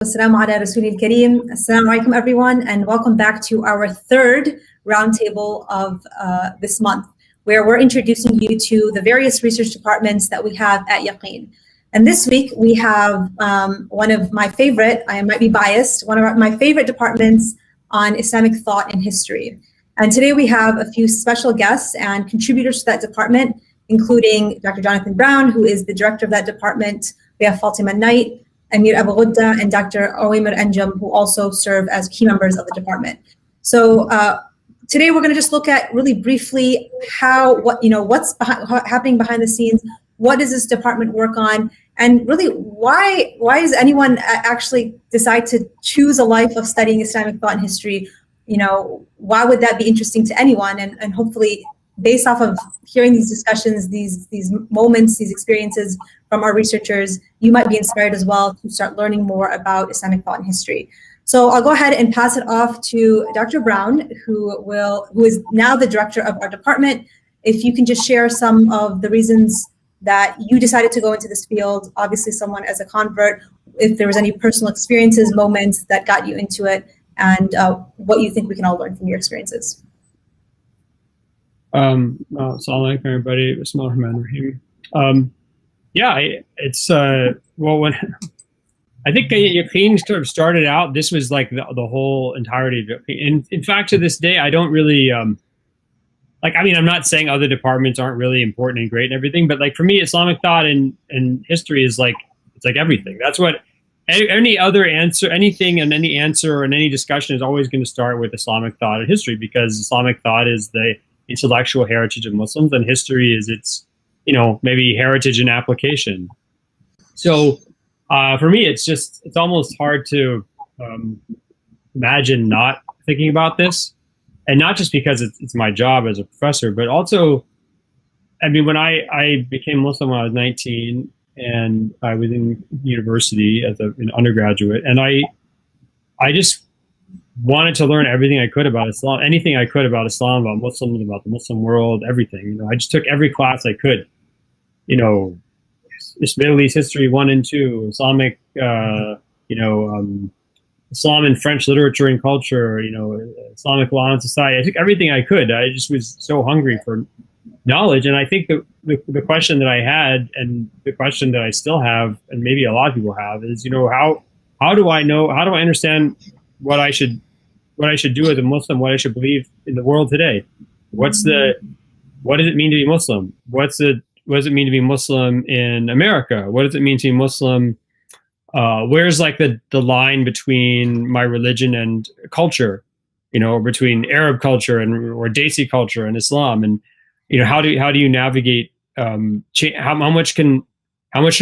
Assalamu ala Rasulil Kareem. Assalamu alaikum everyone, and welcome back to our third roundtable of this month, where we're introducing you to the various research departments that we have at Yaqeen. And this week we have one of my favorite, I might be biased, one of my favorite departments on Islamic thought and history. And today we have a few special guests and contributors to that department, including Dr. Jonathan Brown, who is the director of that department. We have Fatima Knight, Amir Abu Ghudda, and Dr. Awaimer Anjum, who also serve as key members of the department. So today we're going to just look at really briefly what's happening behind the scenes. What does this department work on? And really, why does anyone actually decide to choose a life of studying Islamic thought and history? Why would that be interesting to anyone? And hopefully, based off of hearing these discussions, these moments, these experiences from our researchers, you might be inspired as well to start learning more about Islamic thought and history. So I'll go ahead and pass it off to Dr. Brown, who is now the director of our department. If you can just share some of the reasons that you decided to go into this field, obviously someone as a convert, if there was any personal experiences, moments that got you into it, and what you think we can all learn from your experiences. Assalamu alaikum, everybody. Bismillahirrahmanirrahim. When I think Yaqeen sort of started out, this was like the whole entirety of it. In fact, to this day, I don't really, I'm not saying other departments aren't really important and great and everything, but like for me, Islamic thought and history is like, it's like everything. That's what any other answer, anything and any answer and any discussion is always going to start with Islamic thought and history, because Islamic thought is the intellectual heritage of Muslims, and history is its, maybe heritage and application. So for me, it's almost hard to imagine not thinking about this, and not just because it's my job as a professor, but also, when I became Muslim when I was 19, and I was in university as an undergraduate, and I just wanted to learn everything I could about Islam, anything I could about Islam, about Muslims, about the Muslim world, everything. I just took every class I could. Middle East history 1 and 2, Islamic, Islam and French literature and culture, Islamic law and society. I took everything I could. I just was so hungry for knowledge. And I think the question that I had, and the question that I still have, and maybe a lot of people have, is, how do I understand what I should do as a Muslim, what I should believe in the world today? What does it mean to be Muslim? What does it mean to be Muslim in America? What does it mean to be Muslim? Where's like the line between my religion and culture, or between Arab culture or Desi culture and Islam? And, how do you navigate, how much should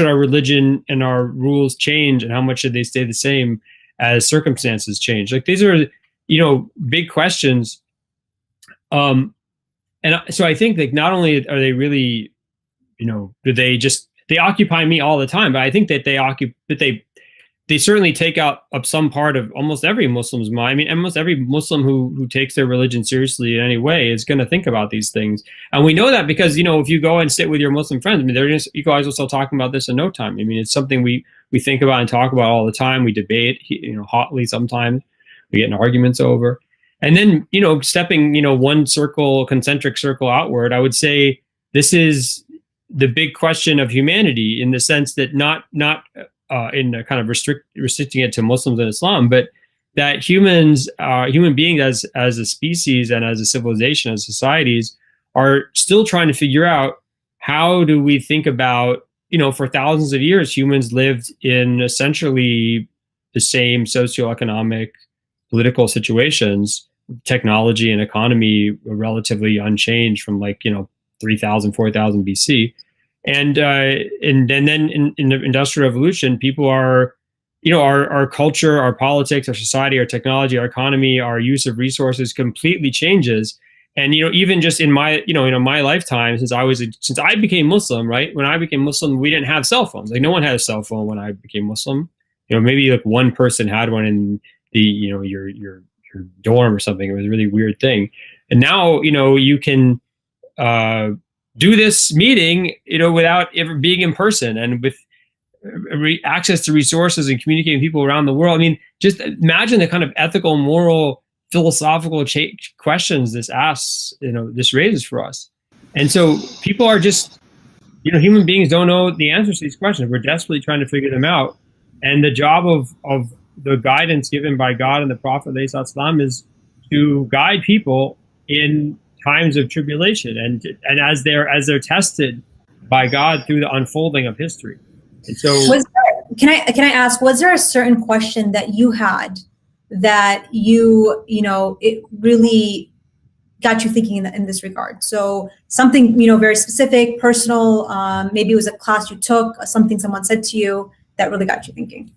our religion and our rules change, and how much should they stay the same as circumstances change? Like, these are, big questions. And so I think, like, not only are they really, they occupy me all the time, but I think that they certainly take up some part of almost every Muslim's mind. Almost every Muslim who takes their religion seriously in any way is going to think about these things. And we know that because, if you go and sit with your Muslim friends, you guys will start talking about this in no time. It's something we think about and talk about all the time. We debate, hotly sometimes. We get in arguments over. And then, stepping, one concentric circle outward, I would say this is the big question of humanity, in the sense that not in a kind of restricting it to Muslims and Islam, but that human beings as a species and as a civilization, as societies, are still trying to figure out, how do we think about, for thousands of years, humans lived in essentially the same socioeconomic, political situations, technology and economy were relatively unchanged from 3,000, 4,000 BC. And then in the Industrial Revolution, people are, our culture, our politics, our society, our technology, our economy, our use of resources completely changes. And, even just in my, my lifetime, since I became Muslim, right? When I became Muslim, we didn't have cell phones. Like, no one had a cell phone when I became Muslim. Maybe like one person had one in the, your dorm or something. It was a really weird thing. And now, you can do this meeting, without ever being in person, and with access to resources and communicating with people around the world. I mean, just imagine the kind of ethical, moral, philosophical questions this asks, this raises for us. And so people are just, human beings don't know the answers to these questions. We're desperately trying to figure them out. And the job of the guidance given by God and the Prophet ﷺ is to guide people in times of tribulation and as they're tested by God through the unfolding of history. And so, can I ask, was there a certain question that you had that it really got you thinking in this regard? So something very specific, personal, maybe it was a class you took, something someone said to you that really got you thinking.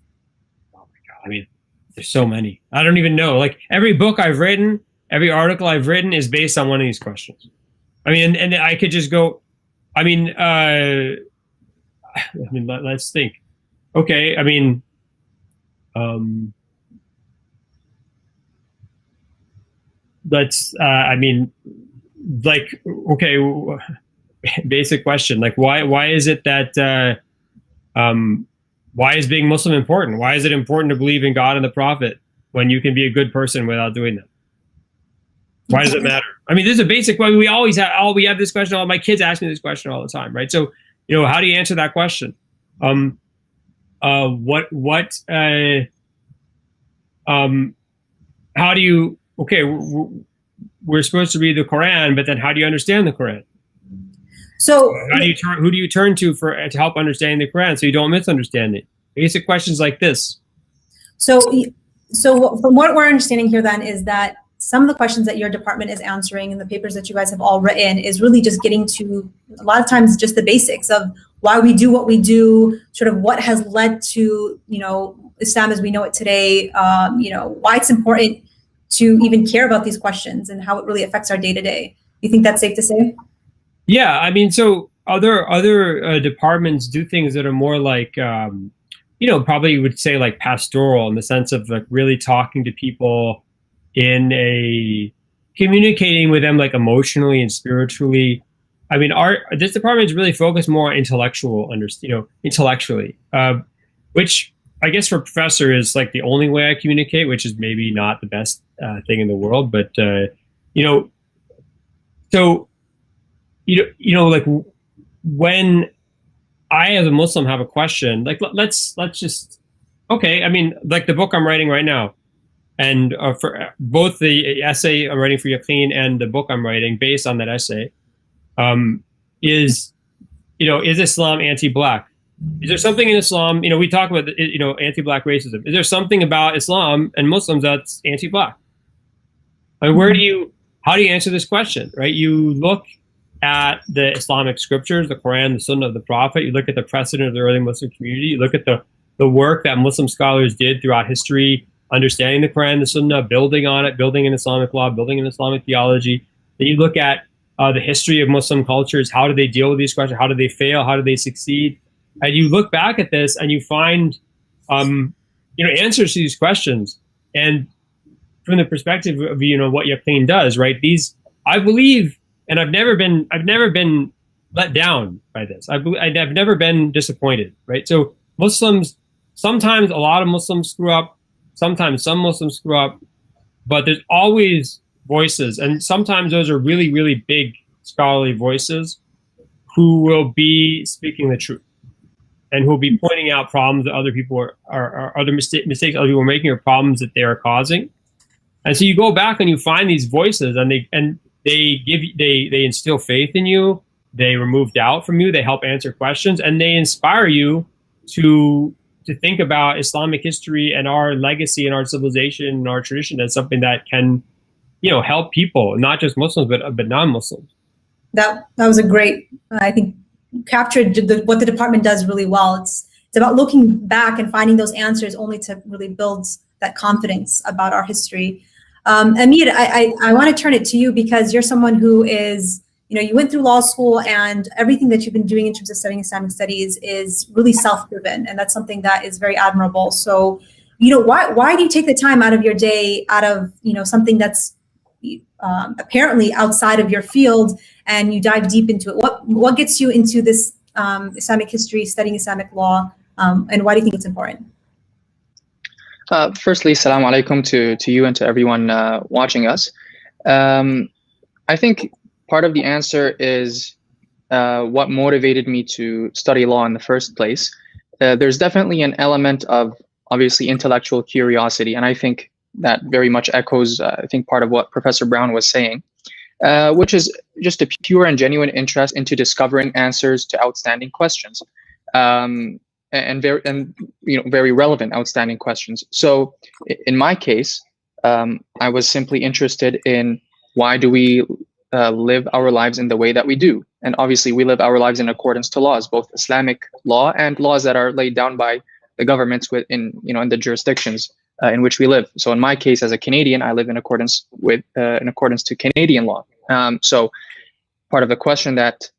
Oh my God! I mean, there's so many. I don't even know. Like every book I've written, every article I've written is based on one of these questions. I mean, and I could just go. I mean, let's think. Okay, I mean, basic question. Like, why is it that, why is being Muslim important? Why is it important to believe in God and the Prophet when you can be a good person without doing that? Why does it matter? I mean, this is a basic one. We have this question. All my kids ask me this question all the time, right? So, how do you answer that question? How do you? Okay, we're supposed to read the Quran, but then how do you understand the Quran? So, who do you turn to to help understand the Quran so you don't misunderstand it? Basic questions like this. So from what we're understanding here, then, is that some of the questions that your department is answering in the papers that you guys have all written is really just getting to, a lot of times, just the basics of why we do what we do, sort of what has led to, Islam as we know it today, why it's important to even care about these questions and how it really affects our day-to-day. You think that's safe to say? Yeah, I mean, so other departments do things that are more like, probably you would say like pastoral, in the sense of like really talking to people communicating with them like emotionally and spiritually. I mean, this department is really focused more on intellectually, which I guess for a professor is like the only way I communicate, which is maybe not the best thing in the world, but like when I as a Muslim have a question, like let's just, okay, I mean, like the book I'm writing right now, and for both the essay I'm writing for Yaqeen and the book I'm writing based on that essay, is Islam anti-Black? Is there something in Islam, we talk about, anti-Black racism. Is there something about Islam and Muslims that's anti-Black? I mean, how do you answer this question, right? You look at the Islamic scriptures, the Quran, the Sunnah of the Prophet. You look at the precedent of the early Muslim community. You look at the work that Muslim scholars did throughout history, understanding the Quran, the Sunnah, building on it, building an Islamic law, building an Islamic theology. Then you look at the history of Muslim cultures. How do they deal with these questions? How do they fail? How do they succeed? And you look back at this and you find, answers to these questions. And from the perspective of, what Yaqeen does, right? I believe, and I've never been let down by this. I've never been disappointed, right? So Muslims, sometimes a lot of Muslims screw up. Sometimes some Muslims screw up, but there's always voices. And sometimes those are really, really big scholarly voices who will be speaking the truth and who will be pointing out problems that other people are other mistakes other people are making, or problems that they are causing. And so you go back and you find these voices, and they instill faith in you. They remove doubt from you. They help answer questions, and they inspire you to think about Islamic history and our legacy and our civilization and our tradition as something that can, help people, not just Muslims, but non-Muslims. That was a great, I think, captured what the department does really well. It's about looking back and finding those answers, only to really build that confidence about our history. Amir, I want to turn it to you, because you're someone who is, you went through law school, and everything that you've been doing in terms of studying Islamic studies is really self-driven, and that's something that is very admirable. So, why do you take the time out of your day, out of something that's apparently outside of your field, and you dive deep into it? What gets you into this Islamic history, studying Islamic law? and why do you think it's important? Firstly, assalamu alaikum to you and to everyone watching us. I think part of the answer is what motivated me to study law in the first place. There's definitely an element of obviously intellectual curiosity, and I think that very much echoes, I think, part of what Professor Brown was saying, which is just a pure and genuine interest into discovering answers to outstanding questions, and very relevant outstanding questions. So in my case, I was simply interested in why do we live our lives in the way that we do. And obviously we live our lives in accordance to laws, both Islamic law and laws that are laid down by the governments in the jurisdictions in which we live. So in my case, as a Canadian, I live in accordance to Canadian law. So part of the question that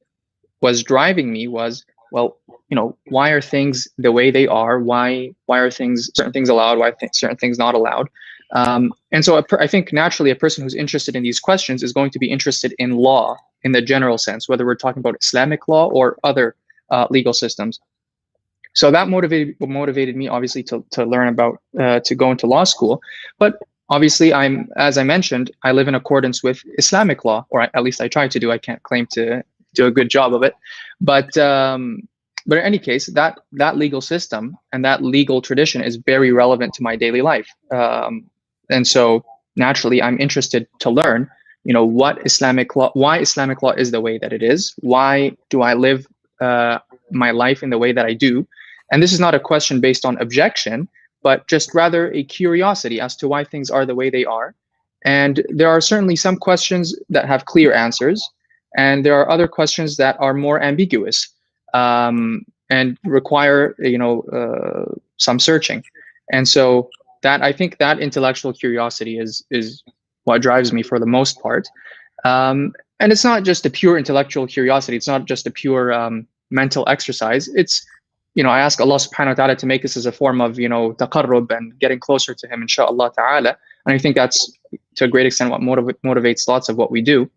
was driving me was, well, why are things the way they are? Why are certain things allowed? Why are certain things not allowed? And so I think naturally a person who's interested in these questions is going to be interested in law in the general sense, whether we're talking about Islamic law or other legal systems. So that motivated me obviously to learn about, to go into law school. But obviously as I mentioned, I live in accordance with Islamic law, or at least I try to do. I can't claim to do a good job of it. But in any case, that legal system and that legal tradition is very relevant to my daily life. And so naturally, I'm interested to learn, why Islamic law is the way that it is. Why do I live my life in the way that I do? And this is not a question based on objection, but just rather a curiosity as to why things are the way they are. And there are certainly some questions that have clear answers, and there are other questions that are more ambiguous and require, some searching. And so I think that intellectual curiosity is what drives me for the most part. And it's not just a pure intellectual curiosity. It's not just a pure mental exercise. It's, I ask Allah subhanahu wa ta'ala to make this as a form of, taqarrub and getting closer to him, inshallah ta'ala. And I think that's to a great extent what motivates lots of what we do,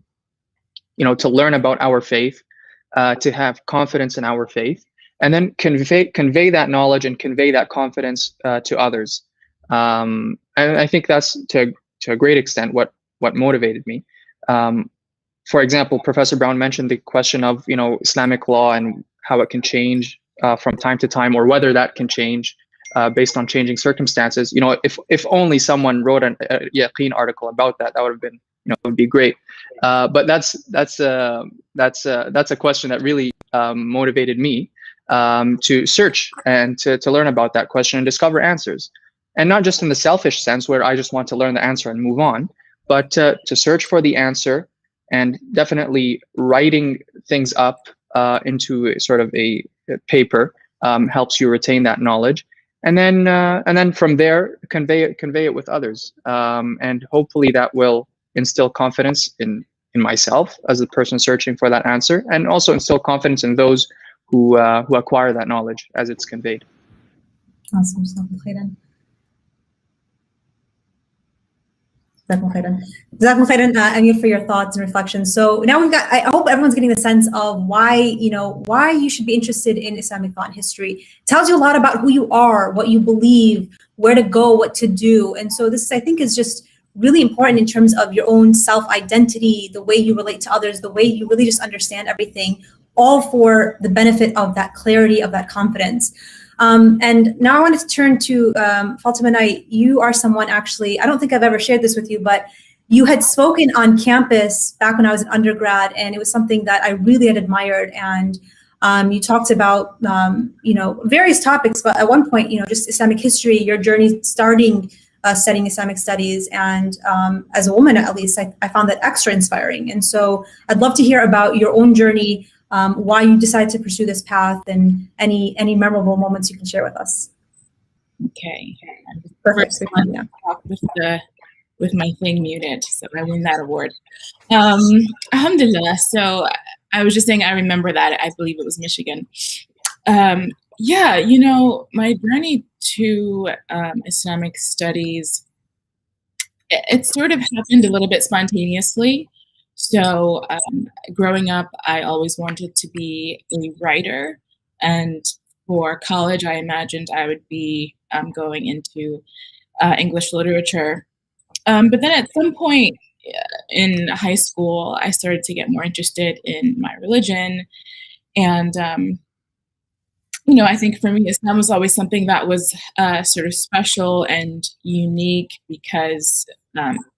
to learn about our faith, to have confidence in our faith, and then convey that knowledge and convey that confidence to others. And I think that's to a great extent what motivated me. For example, Professor Brown mentioned the question of Islamic law and how it can change from time to time, or whether that can change based on changing circumstances. If only someone wrote a Yaqeen article about that, that would have been would be great. But that's a question that really motivated me to search and to learn about that question and discover answers. And not just in the selfish sense where I just want to learn the answer and move on, but to search for the answer, and definitely writing things up into sort of a paper helps you retain that knowledge, and then from there convey it with others, and hopefully that will instill confidence in myself as a person searching for that answer, and also instill confidence in those who acquire that knowledge as it's conveyed. Awesome. Jazakum khairan, Amir, for your thoughts and reflections. So now I hope everyone's getting the sense of why you should be interested in Islamic thought and history. It tells you a lot about who you are, what you believe, where to go, what to do. And so this, I think, is just really important in terms of your own self-identity, the way you relate to others, the way you really just understand everything, all for the benefit of that clarity, of that confidence. And now I wanted to turn to Fatima. You are someone, actually, I don't think I've ever shared this with you, but you had spoken on campus back when I was an undergrad, and it was something that I really had admired. And you talked about, various topics, but at one point, just Islamic history, your journey starting studying Islamic studies. And as a woman, at least, I found that extra inspiring. And so I'd love to hear about your own journey, why you decided to pursue this path, and any memorable moments you can share with us. Okay. Perfect. With my thing muted, so I win that award. Alhamdulillah. So I was just saying, I remember that, I believe it was Michigan. My journey to Islamic studies, it sort of happened a little bit spontaneously. So growing up, I always wanted to be a writer. And for college, I imagined I would be going into English literature. But then at some point in high school, I started to get more interested in my religion. And, I think for me, Islam was always something that was sort of special and unique because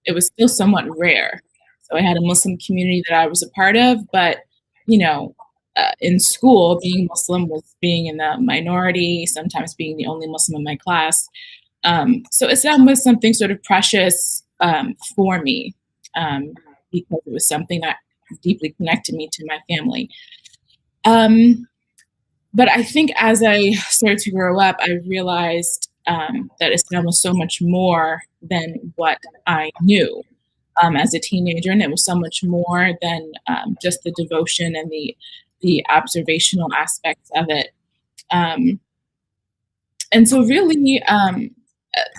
it was still somewhat rare. So I had a Muslim community that I was a part of, but, in school, being Muslim was being in the minority, sometimes being the only Muslim in my class. So Islam was something sort of precious for me because it was something that deeply connected me to my family. But I think as I started to grow up, I realized that Islam was so much more than what I knew as a teenager, and it was so much more than just the devotion and the observational aspects of it. And so really,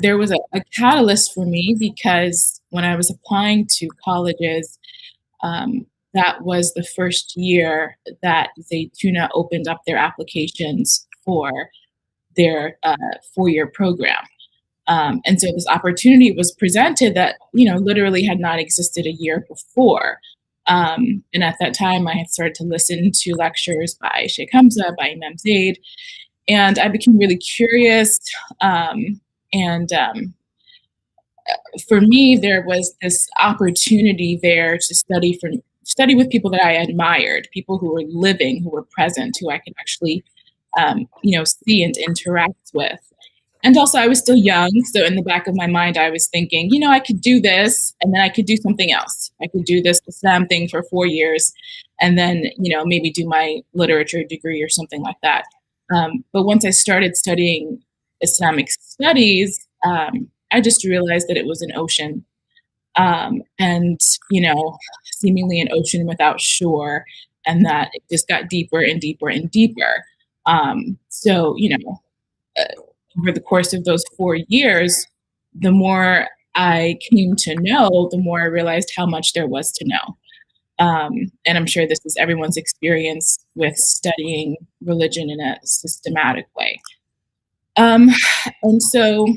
there was a catalyst for me because when I was applying to colleges, that was the first year that Zaytuna opened up their applications for their 4-year program. And so this opportunity was presented that, literally had not existed a year before. And at that time, I had started to listen to lectures by Sheikh Hamza, by Imam Zaid, and I became really curious. For me, there was this opportunity there to study with people that I admired, people who were living, who were present, who I could actually, see and interact with. And also, I was still young, so in the back of my mind, I was thinking, I could do this, and then I could do something else. I could do this Islam thing for 4 years, and then, maybe do my literature degree or something like that. But once I started studying Islamic studies, I just realized that it was an ocean, and, seemingly an ocean without shore, and that it just got deeper and deeper and deeper. So, over the course of those 4 years, the more I came to know, the more I realized how much there was to know. And I'm sure this is everyone's experience with studying religion in a systematic way. And so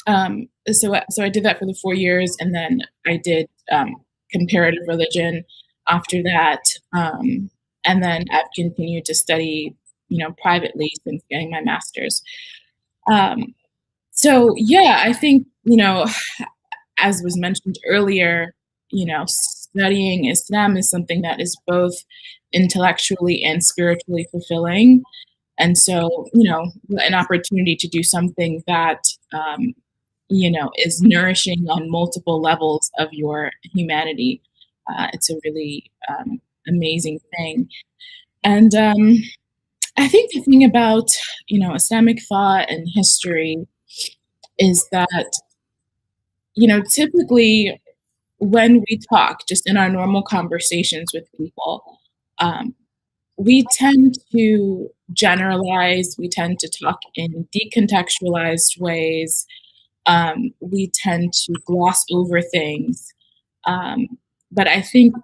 I did that for the 4 years, and then I did comparative religion after that. And then I've continued to study, privately since getting my master's. So yeah, I think, as was mentioned earlier, studying Islam is something that is both intellectually and spiritually fulfilling. And so, an opportunity to do something that, is nourishing on multiple levels of your humanity. It's a really amazing thing. And I think the thing about, Islamic thought and history is that, typically when we talk, just in our normal conversations with people, we tend to generalize, we tend to talk in decontextualized ways, we tend to gloss over things. But I think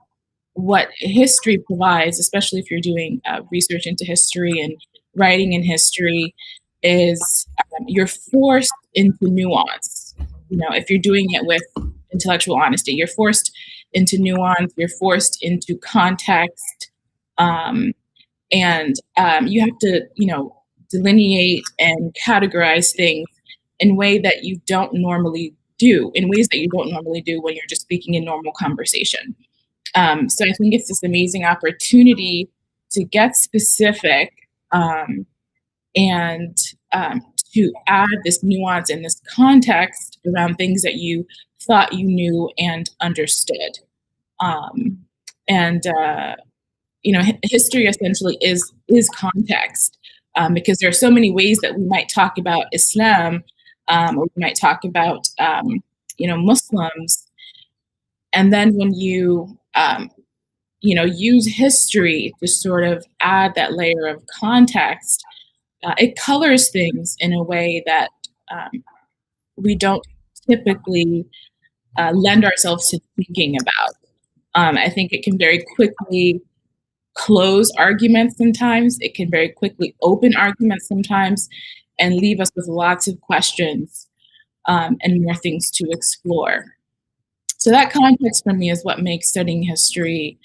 what history provides, especially if you're doing research into history and writing in history, is you're forced into nuance. If you're doing it with intellectual honesty, you're forced into nuance, you're forced into context, and you have to, delineate and categorize things in ways that you don't normally do when you're just speaking in normal conversation. So I think it's this amazing opportunity to get specific and to add this nuance and this context around things that you thought you knew and understood. History essentially is context, because there are so many ways that we might talk about Islam, or we might talk about Muslims, and then when you use history to sort of add that layer of context, it colors things in a way that we don't typically lend ourselves to thinking about. I think it can very quickly close arguments sometimes. It can very quickly open arguments sometimes and leave us with lots of questions and more things to explore. So that context for me is what makes studying history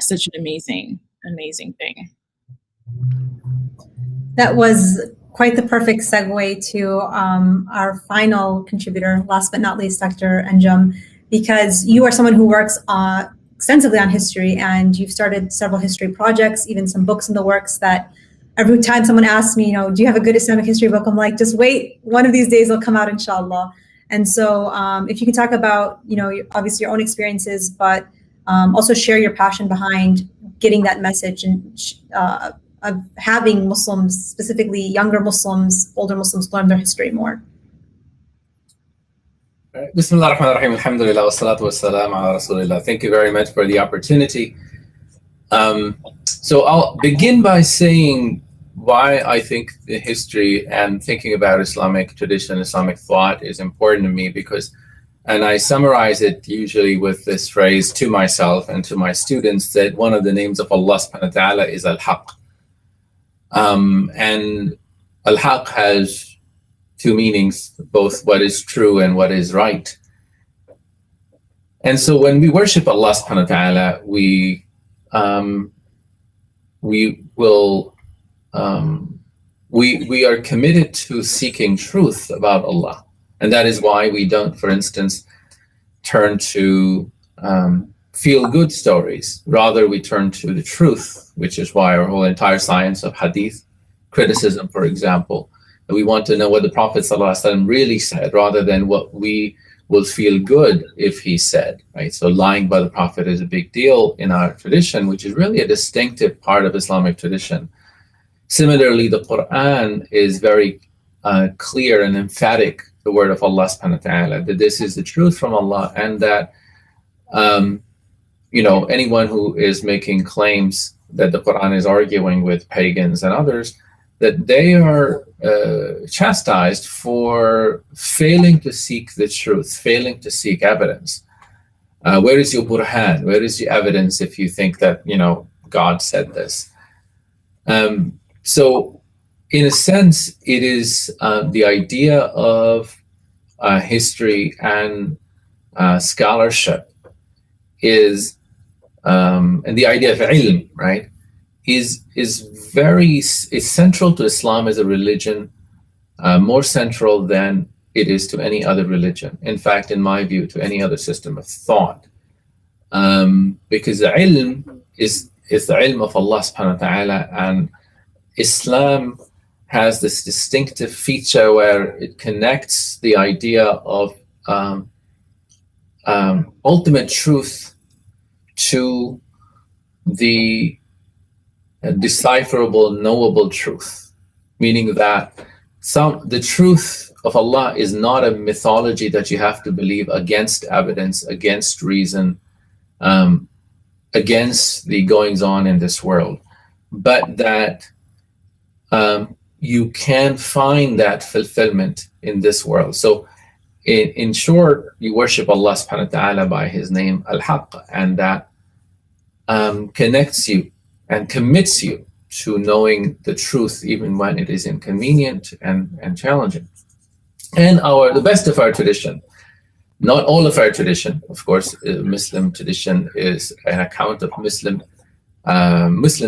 such an amazing thing. That was quite the perfect segue to our final contributor, last but not least, Dr. Anjum, because you are someone who works extensively on history, and you've started several history projects, even some books in the works that every time someone asks me, do you have a good Islamic history book? I'm like, just wait, one of these days it'll come out, inshallah. And so if you can talk about, obviously your own experiences, but also share your passion behind getting that message and of having Muslims, specifically younger Muslims, older Muslims, learn their history more. Bismillah ar-Rahman ar-Rahim, alhamdulillah, wa salatu wa salam ala rasulillah. Thank you very much for the opportunity. So I'll begin by saying why I think the history and thinking about Islamic tradition, Islamic thought is important to me, and I summarize it usually with this phrase to myself and to my students, that one of the names of Allah subhanahu wa ta'ala is Al-Haq. And Al-Haq has two meanings, both what is true and what is right. And so when we worship Allah subhanahu wa ta'ala, we are committed to seeking truth about Allah. And that is why we don't, for instance, turn to feel-good stories. Rather, we turn to the truth, which is why our whole entire science of hadith, criticism, for example, we want to know what the Prophet ﷺ really said, rather than what we will feel good if he said, right? So lying by the Prophet is a big deal in our tradition, which is really a distinctive part of Islamic tradition. Similarly, the Quran is very clear and emphatic, the word of Allah subhanahu wa ta'ala, that this is the truth from Allah, and that anyone who is making claims that the Quran is arguing with pagans and others, that they are chastised for failing to seek the truth, failing to seek evidence. Where is your burhan? Where is your evidence if you think that, God said this? So in a sense, it is the idea of history and scholarship is, and the idea of ilm, right, is central to Islam as a religion, more central than it is to any other religion. In fact, in my view, to any other system of thought, because the ilm is the ilm of Allah subhanahu wa ta'ala, and Islam has this distinctive feature where it connects the idea of ultimate truth to the decipherable, knowable truth, meaning that the truth of Allah is not a mythology that you have to believe against evidence, against reason, against the goings on in this world, but that you can find that fulfillment in this world. So in short, you worship Allah subhanahu wa ta'ala by his name Al-Haq, and that connects you and commits you to knowing the truth even when it is inconvenient and challenging. And the best of our tradition, not all of our tradition, of course, Muslim tradition is an account of Muslim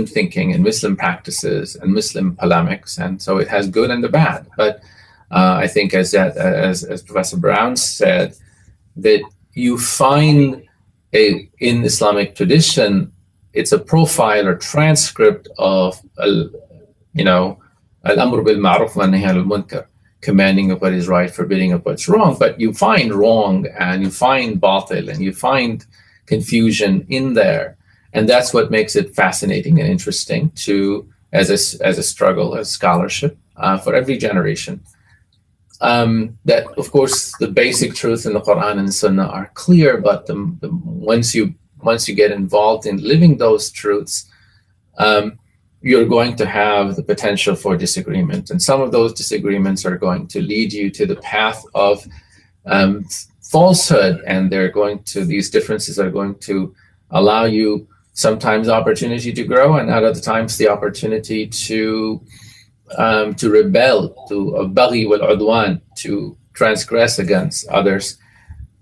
thinking and Muslim practices and Muslim polemics, and so it has good and the bad. But I think, as Professor Brown said, that you find in Islamic tradition, it's a profile or transcript of al-amr bil ma'ruf wa nahy anil munkar, commanding of what is right, forbidding of what's wrong. But you find wrong and you find batil and you find confusion in there. And that's what makes it fascinating and interesting as a struggle, as scholarship for every generation. That, of course, the basic truth in the Quran and Sunnah are clear, but once you get involved in living those truths, you're going to have the potential for disagreement. And some of those disagreements are going to lead you to the path of falsehood, and these differences are going to allow you sometimes opportunity to grow, and at other times the opportunity to rebel, to baghi wal udwan, to transgress against others.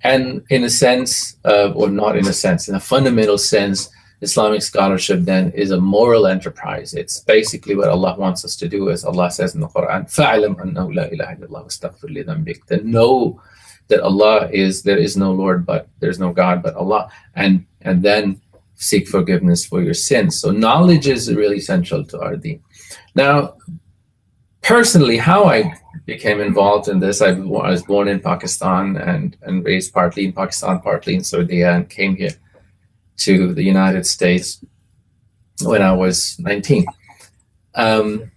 And in a sense, or not in a sense, in a fundamental sense, Islamic scholarship then is a moral enterprise. It's basically what Allah wants us to do, as Allah says in the Quran, فَعْلَمْ أَنَّهُ لَا إِلَهَ إِلَّا اللَّهُ وَاسْتَغْفِرْ لِذَنْبِكَ. That know that Allah is, there is no Lord, but there's no God but Allah, and then seek forgiveness for your sins. So knowledge is really central to our deen. Now, personally, how I became involved in this, I was born in Pakistan and raised partly in Pakistan, partly in Saudi, and came here to the United States when I was 19. And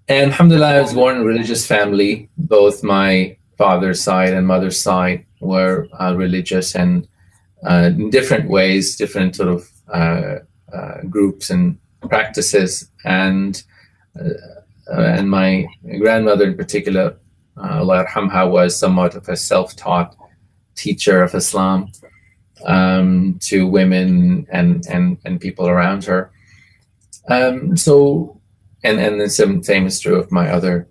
alhamdulillah, I was born in a religious family. Both my father's side and mother's side were religious, and in different ways, different sort of groups and practices. And my grandmother in particular, Allah yarhamha, was somewhat of a self-taught teacher of Islam to women and people around her. So, and the same is true of my other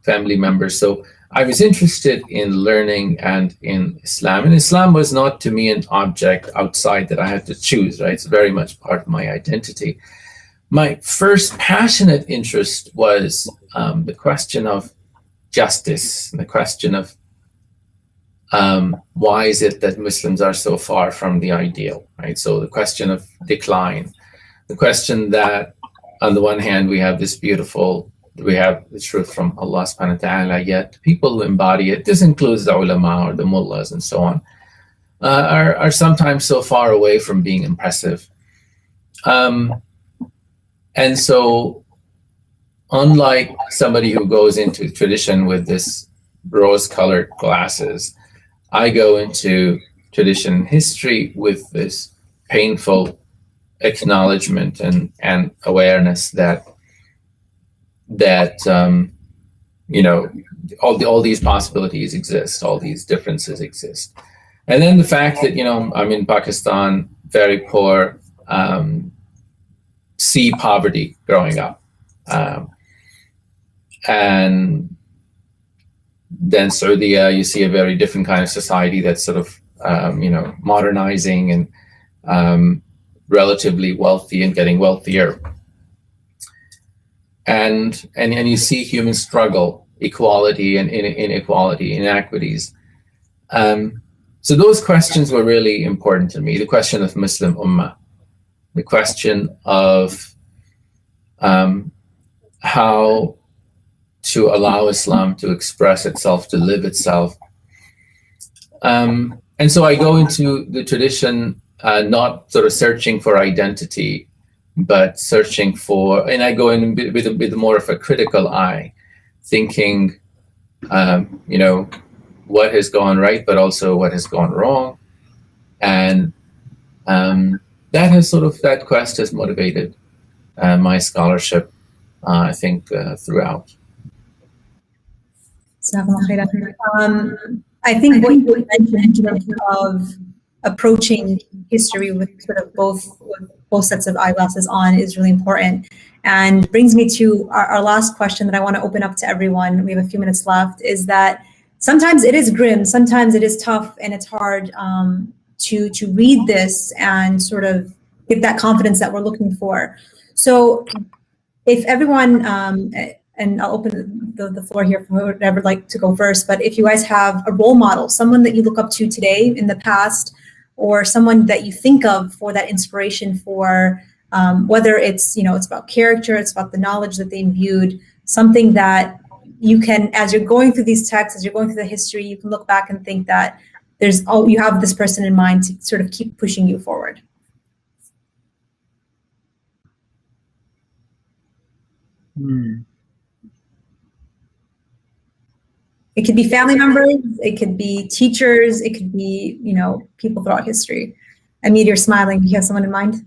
family members. So I was interested in learning and in Islam. And Islam was not to me an object outside that I had to choose, right? It's very much part of my identity. My first passionate interest was the question of justice, the question of why is it that Muslims are so far from the ideal, right? So the question of decline, the question that on the one hand we have this beautiful, we have the truth from Allah subhanahu wa ta'ala, yet people who embody it, this includes the ulama or the mullahs and so on, are sometimes so far away from being impressive. And so unlike somebody who goes into tradition with this rose-colored glasses, I go into tradition history with this painful acknowledgement and awareness that you know, all these possibilities exist, all these differences exist. And then the fact that, you know, I'm in Pakistan, very poor, see poverty growing up. And then Saudi, you see a very different kind of society that's sort of, you know, modernizing and relatively wealthy and getting wealthier. And you see human struggle, equality and inequality, inequities. So those questions were really important to me. The question of Muslim Ummah, the question of how to allow Islam to express itself, to live itself. And so I go into the tradition, not sort of searching for identity, but searching for, and I go in with a bit more of a critical eye, thinking, you know, what has gone right, but also what has gone wrong. And that has sort of, that quest has motivated my scholarship, I think, throughout. I think what you mentioned in terms of approaching history with sort of both sets of eyeglasses on is really important, and brings me to our last question that I want to open up to everyone. We have a few minutes left. Is that sometimes it is grim, sometimes it is tough, and it's hard to read this and sort of get that confidence that we're looking for. So if everyone, and I'll open the floor here for whoever would like to go first, but if you guys have a role model, someone that you look up to today, in the past, or someone that you think of for that inspiration, for whether it's, you know, it's about character, it's about the knowledge that they imbued, something that you can, as you're going through these texts, as you're going through the history, you can look back and think that there's, oh, you have this person in mind to sort of keep pushing you forward. It could be family members, it could be teachers, it could be, you know, people throughout history. Amir, you're smiling. Do you have someone in mind?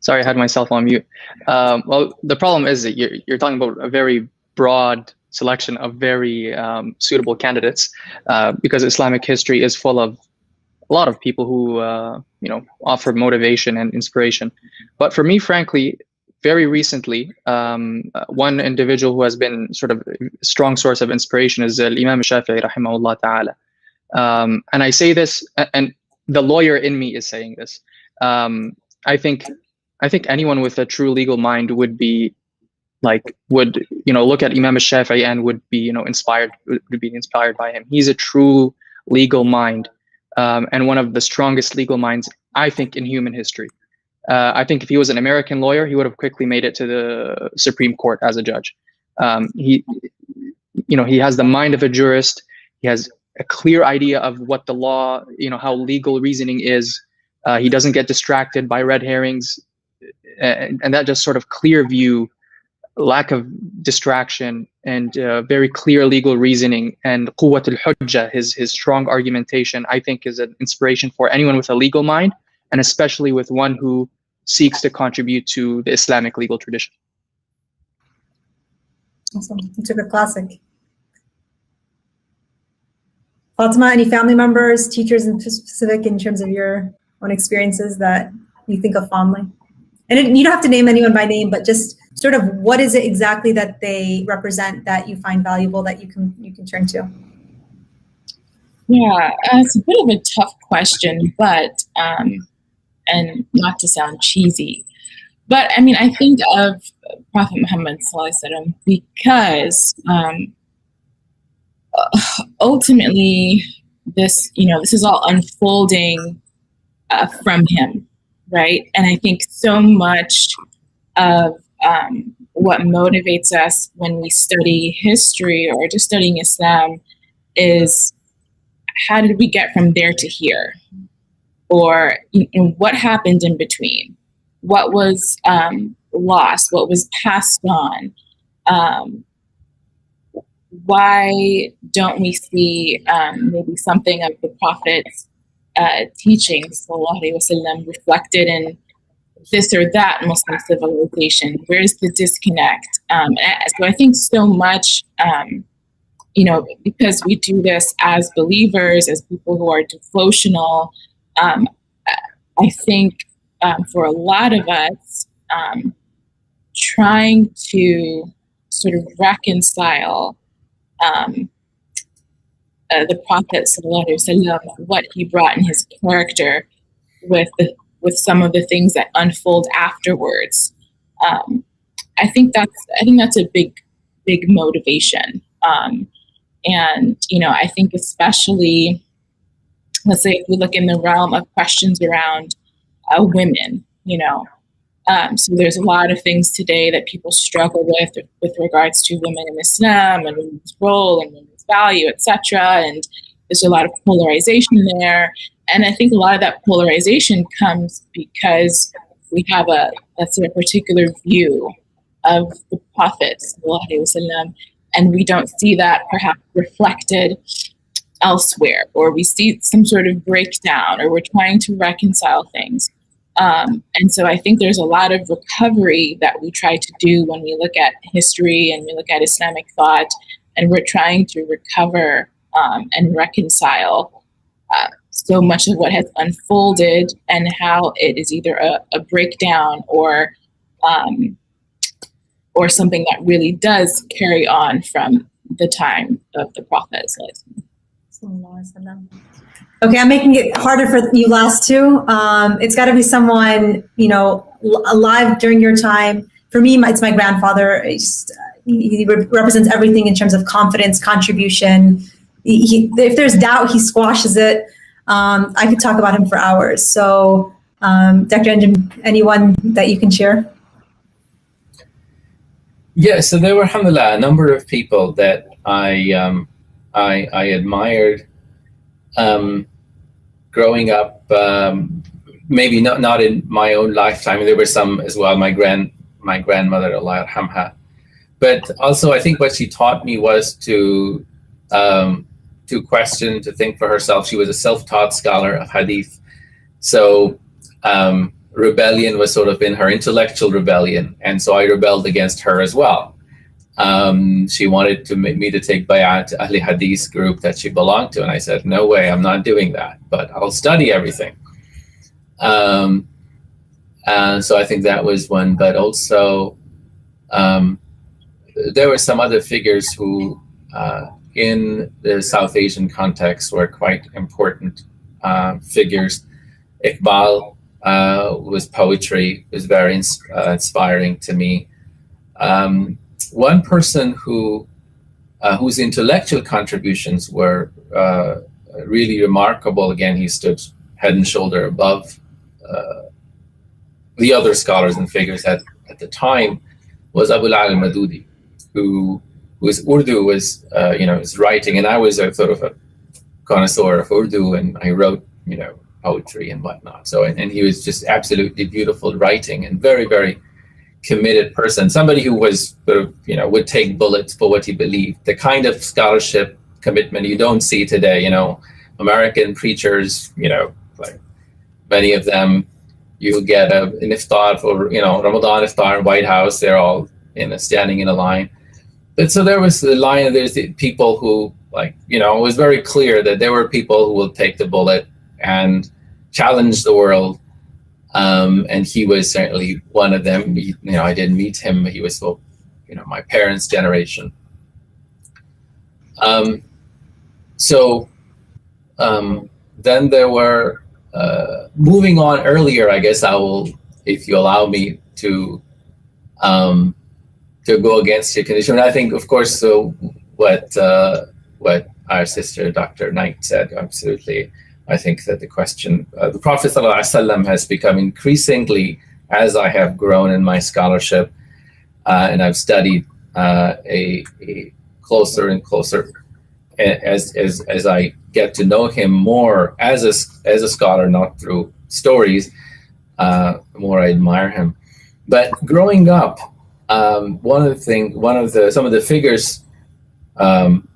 Sorry, I had myself on mute. Well, the problem is that you're talking about a very broad selection of very suitable candidates, because Islamic history is full of lot of people who offer motivation and inspiration. But for me, frankly, very recently, one individual who has been sort of a strong source of inspiration is Imam Shafi'i rahimahullah ta'ala. And I say this, and the lawyer in me is saying this. I think anyone with a true legal mind would look at Imam Shafi'i and would be inspired by him. He's a true legal mind, and one of the strongest legal minds, I think, in human history. I think if he was an American lawyer, he would have quickly made it to the Supreme Court as a judge. He has the mind of a jurist. He has a clear idea of what the law, how legal reasoning is. He doesn't get distracted by red herrings, and that just sort of clear view, lack of distraction, and very clear legal reasoning, and quwwat al-hujjah, his strong argumentation, I think is an inspiration for anyone with a legal mind, and especially with one who seeks to contribute to the Islamic legal tradition. Awesome. It's a good classic. Fatima, any family members, teachers in specific, in terms of your own experiences that you think of fondly? And you don't have to name anyone by name, but just sort of what is it exactly that they represent that you find valuable that you can turn to? Yeah, it's a bit of a tough question, but and not to sound cheesy, but I mean, I think of Prophet Muhammad ﷺ because ultimately this is all unfolding from him, right? And I think so much of what motivates us when we study history or just studying Islam is, how did we get from there to here? Or what happened in between? What was lost? What was passed on? Why don't we see maybe something of the Prophet's teachings, sallallahu alaihi wasallam, reflected in this or that Muslim civilization? Where's the disconnect? So I think so much, because we do this as believers, as people who are devotional, I think for a lot of us, trying to sort of reconcile the Prophet sallallahu alaihi wasallam, what he brought in his character, with some of the things that unfold afterwards. I think that's a big motivation. And I think especially, let's say if we look in the realm of questions around women, so there's a lot of things today that people struggle with regards to women in Islam and women's role and women's value, etc. And there's a lot of polarization there. And I think a lot of that polarization comes because we have a particular view of the Prophet sallallahu alaihi wasallam, and we don't see that perhaps reflected elsewhere, or we see some sort of breakdown, or we're trying to reconcile things. And so I think there's a lot of recovery that we try to do when we look at history and we look at Islamic thought, and we're trying to recover and reconcile so much of what has unfolded, and how it is either a breakdown or something that really does carry on from the time of the Prophet. Okay, I'm making it harder for you last two. It's got to be someone, alive during your time. For me, it's my grandfather. He represents everything in terms of confidence, contribution. If there's doubt, he squashes it. I could talk about him for hours. So, Dr. Anjum, anyone that you can share? Yeah, so there were, alhamdulillah, a number of people that I admired growing up. Maybe not in my own lifetime. There were some as well. My grandmother, Allah yarhamha. But also, I think what she taught me was to question, to think for herself. She was a self-taught scholar of hadith. So rebellion was sort of in her intellectual rebellion. And so I rebelled against her as well. She wanted to make me to take bay'at to Ahli Hadith group that she belonged to, and I said, no way, I'm not doing that, but I'll study everything. And so I think that was one, but also there were some other figures who in the South Asian context were quite important figures. Iqbal was poetry, was very inspiring to me. One person whose intellectual contributions were really remarkable, again, he stood head and shoulder above the other scholars and figures at the time, was Abu al-Madudi, whose Urdu was, his writing, and I was a sort of a connoisseur of Urdu, and I wrote, poetry and whatnot. So, and he was just absolutely beautiful writing and very, very committed person, somebody who was sort of, would take bullets for what he believed, the kind of scholarship commitment you don't see today. American preachers, like many of them, you get an iftar for, Ramadan iftar in White House, they're all standing in a line. But so there was the line, there's the people who, it was very clear that there were people who will take the bullet and challenge the world. And he was certainly one of them. I didn't meet him, but he was still, my parents' generation. Then there were, moving on earlier, I guess I will, if you allow me to go against your condition. I think, of course, what our sister, Dr. Knight, said, absolutely. I think that the question, the Prophet ﷺ has become increasingly, as I have grown in my scholarship, and I've studied a closer and closer, as I get to know him more as a scholar, not through stories, the more I admire him. But growing up, some of the figures, Imam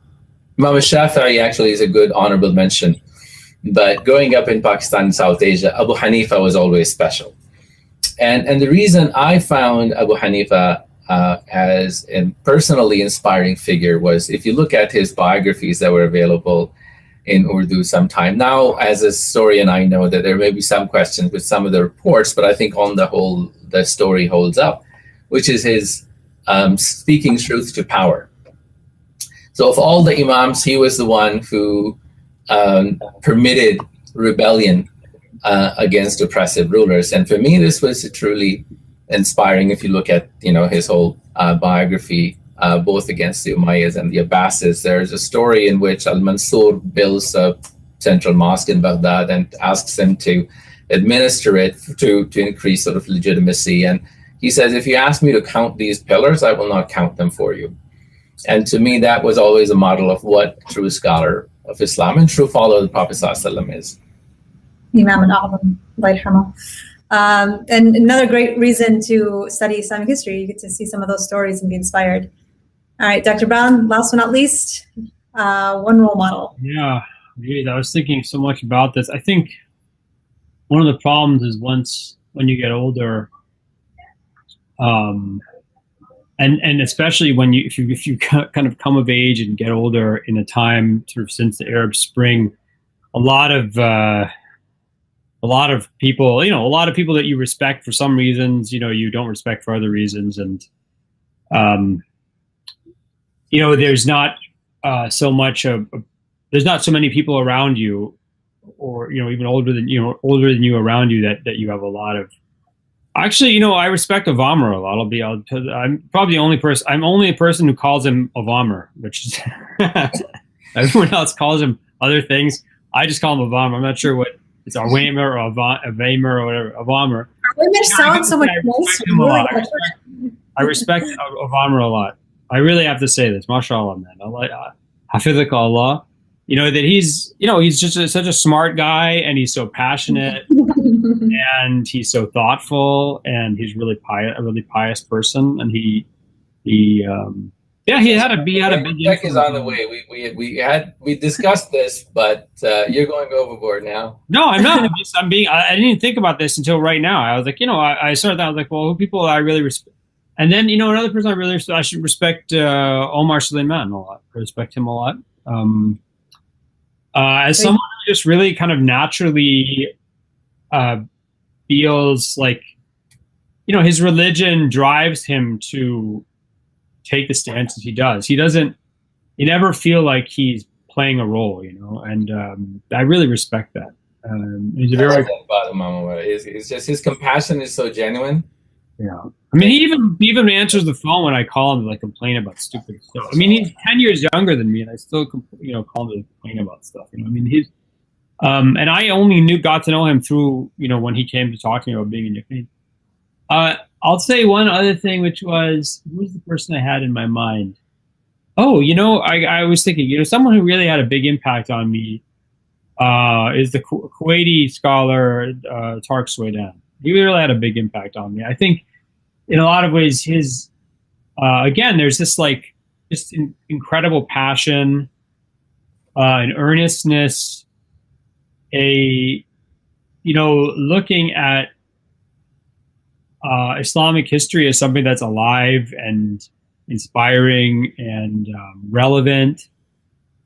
Shafi'i actually is a good honorable mention. But growing up in Pakistan and South Asia, Abu Hanifa was always special. And the reason I found Abu Hanifa as a personally inspiring figure was, if you look at his biographies that were available in Urdu sometime. Now, as a historian, I know that there may be some questions with some of the reports, but I think on the whole, the story holds up, which is his speaking truth to power. So of all the imams, he was the one who permitted rebellion against oppressive rulers. And for me, this was truly inspiring. If you look at, his whole biography, both against the Umayyads and the Abbasids, there's a story in which Al-Mansur builds a central mosque in Baghdad and asks him to administer it to increase sort of legitimacy. And he says, if you ask me to count these pillars, I will not count them for you. And to me, that was always a model of what a true scholar of Islam and true follower of the Prophet ﷺ is. Imam al-A'zam, Allah yarhamah. And another great reason to study Islamic history, you get to see some of those stories and be inspired. All right, Dr. Brown, last but not least, one role model. Yeah, I was thinking so much about this. I think one of the problems is when you get older, and especially when if you kind of come of age and get older in a time sort of since the Arab Spring, a lot of people, a lot of people that you respect for some reasons, you don't respect for other reasons, and there's not so many people around you, or even older than you around you that you have a lot of. Actually, I respect Avamr a lot. I'm probably the only person. I'm only a person who calls him Avamr, which is everyone else calls him other things. I just call him Avamr. I'm not sure what it's Awamer or Avamer or whatever. Avamr. Awamer sounds so much nicer. I respect Avamr a lot. I really have to say this. MashaAllah, man. Hafidhaka Allah. That he's just such a smart guy, and he's so passionate, and he's so thoughtful, and he's a really pious person, and he had a big check is on the way. We discussed this, but you're going overboard now. No, I'm not. I didn't even think about this until right now. I was like, I started. I was like, well, who people I really respect. And then, another person I should respect Omar Suleiman a lot. I respect him a lot. As someone who just really kind of naturally feels like, his religion drives him to take the stances he does. He never feel like he's playing a role, and I really respect that. He's a very it's just his compassion is so genuine. Yeah, I mean, he even answers the phone when I call him to complain about stupid stuff. I mean, he's 10 years younger than me, and I still call him to complain about stuff. I mean, he's and I only got to know him through when he came to talk to me about being in Yaqeen. I'll say one other thing, which was, who was the person I had in my mind? Oh, I was thinking, someone who really had a big impact on me is the Kuwaiti scholar Tariq Swaydan. He really had a big impact on me. I think in a lot of ways, his again, there's this just incredible passion, an earnestness, looking at Islamic history as something that's alive and inspiring and relevant,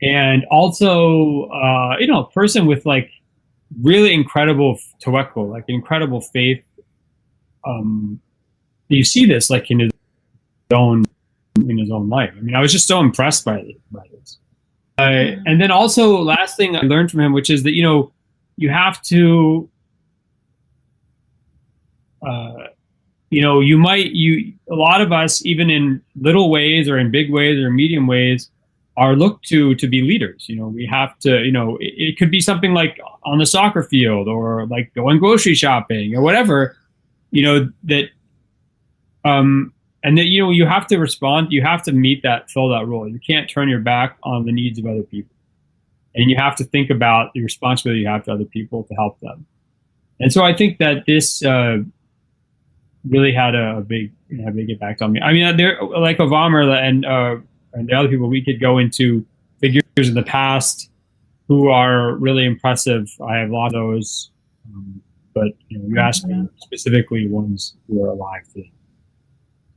and also a person with really incredible tawakkul, incredible faith. You see this in his own life. I mean, I was just so impressed by this. And then also, last thing I learned from him, which is that you have to a lot of us, even in little ways or in big ways or medium ways, are looked to be leaders. We have to, it could be something like on the soccer field or going grocery shopping or whatever, that, and that, you have to respond, you have to fill that role. You can't turn your back on the needs of other people. And you have to think about the responsibility you have to other people to help them. And so I think that this really had a big impact on me. I mean, there, like Obama and the other people, we could go into figures in the past who are really impressive. I have a lot of those, but you asked me specifically ones who are alive today.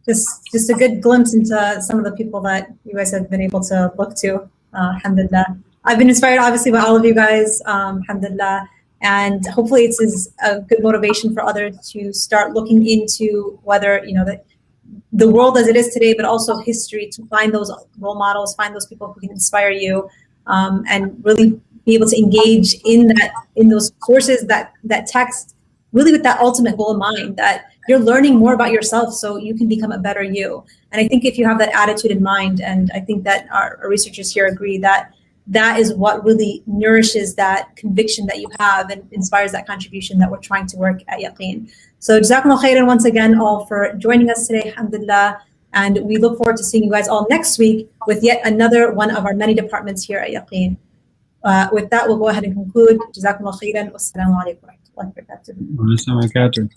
Just a good glimpse into some of the people that you guys have been able to look to. Alhamdulillah. I've been inspired, obviously, by all of you guys. Alhamdulillah. And hopefully it's a good motivation for others to start looking into whether, the world as it is today, but also history, to find those role models, find those people who can inspire you, and really be able to engage in those sources, that text, really with that ultimate goal in mind, that you're learning more about yourself so you can become a better you. And I think if you have that attitude in mind, and I think that our researchers here agree that that is what really nourishes that conviction that you have and inspires that contribution that we're trying to work at Yaqeen. So Jazakumullah khairan once again all for joining us today, alhamdulillah. And we look forward to seeing you guys all next week with yet another one of our many departments here at Yaqeen. With that, we'll go ahead and conclude. Jazakumullah khairan. Wassalamu alaikum wa rahmatullahi wa barakatuh.